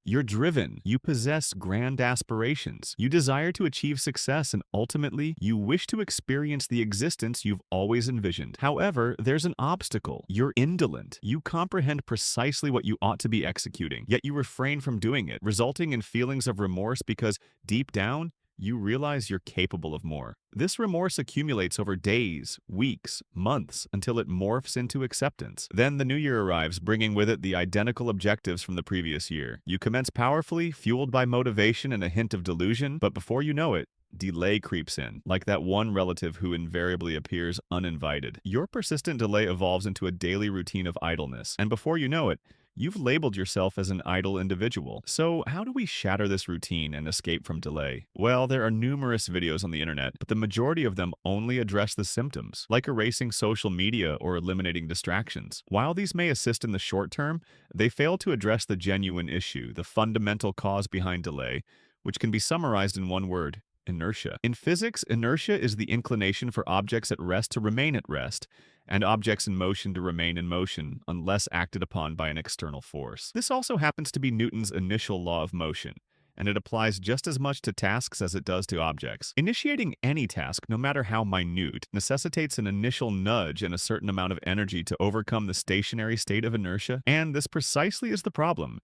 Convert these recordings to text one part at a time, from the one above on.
You're driven. You possess grand aspirations. You desire to achieve success, and ultimately, you wish to experience the existence you've always envisioned. However, there's an obstacle. You're indolent. You comprehend precisely what you ought to be executing, yet you refrain from doing it, resulting in feelings of remorse because deep down, you realize you're capable of more. This remorse accumulates over days, weeks, months, until it morphs into acceptance. Then the new year arrives, bringing with it the identical objectives from the previous year. You commence powerfully, fueled by motivation and a hint of delusion, but before you know it, delay creeps in, like that one relative who invariably appears uninvited. Your persistent delay evolves into a daily routine of idleness, and before you know it, you've labeled yourself as an idle individual. So how do we shatter this routine and escape from delay? Well, there are numerous videos on the internet, but the majority of them only address the symptoms, like erasing social media or eliminating distractions. While these may assist in the short term, they fail to address the genuine issue, the fundamental cause behind delay, which can be summarized in one word: inertia. In physics, inertia is the inclination for objects at rest to remain at rest, and objects in motion to remain in motion unless acted upon by an external force. This also happens to be Newton's initial law of motion, and it applies just as much to tasks as it does to objects. Initiating any task, no matter how minute, necessitates an initial nudge and a certain amount of energy to overcome the stationary state of inertia, and this precisely is the problem.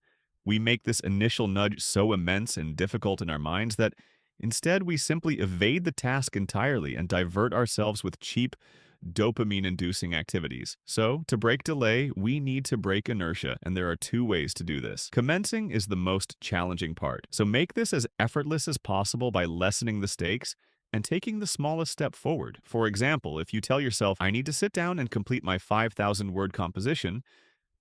We make this initial nudge so immense and difficult in our minds that instead we simply evade the task entirely and divert ourselves with cheap, dopamine-inducing activities. So, to break delay, we need to break inertia, and there are two ways to do this. Commencing is the most challenging part, so make this as effortless as possible by lessening the stakes and taking the smallest step forward. For example, if you tell yourself, I need to sit down and complete my 5,000-word composition,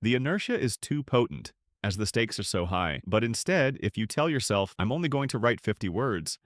the inertia is too potent, as the stakes are so high. But instead, if you tell yourself, I'm only going to write 50 words,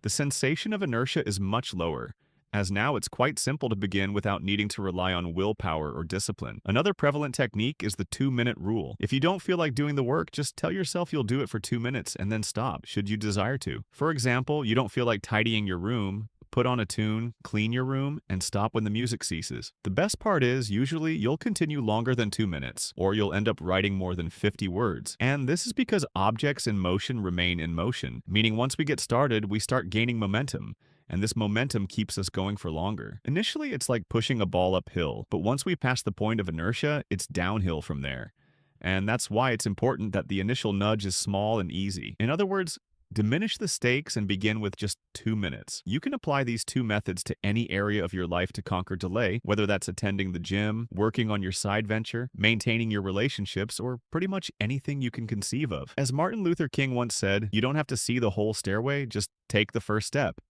the sensation of inertia is much lower, as now it's quite simple to begin without needing to rely on willpower or discipline. Another prevalent technique is the 2-minute rule. If you don't feel like doing the work, just tell yourself you'll do it for 2 minutes and then stop, should you desire to. For example, you don't feel like tidying your room, put on a tune, clean your room, and stop when the music ceases. The best part is, usually you'll continue longer than 2 minutes, or you'll end up writing more than 50 words. And this is because objects in motion remain in motion, meaning once we get started, we start gaining momentum, and this momentum keeps us going for longer. Initially, it's like pushing a ball uphill, but once we pass the point of inertia, it's downhill from there. And that's why it's important that the initial nudge is small and easy. In other words, diminish the stakes and begin with just 2 minutes. You can apply these two methods to any area of your life to conquer delay, whether that's attending the gym, working on your side venture, maintaining your relationships, or pretty much anything you can conceive of. As Martin Luther King once said, you don't have to see the whole stairway, just take the first step.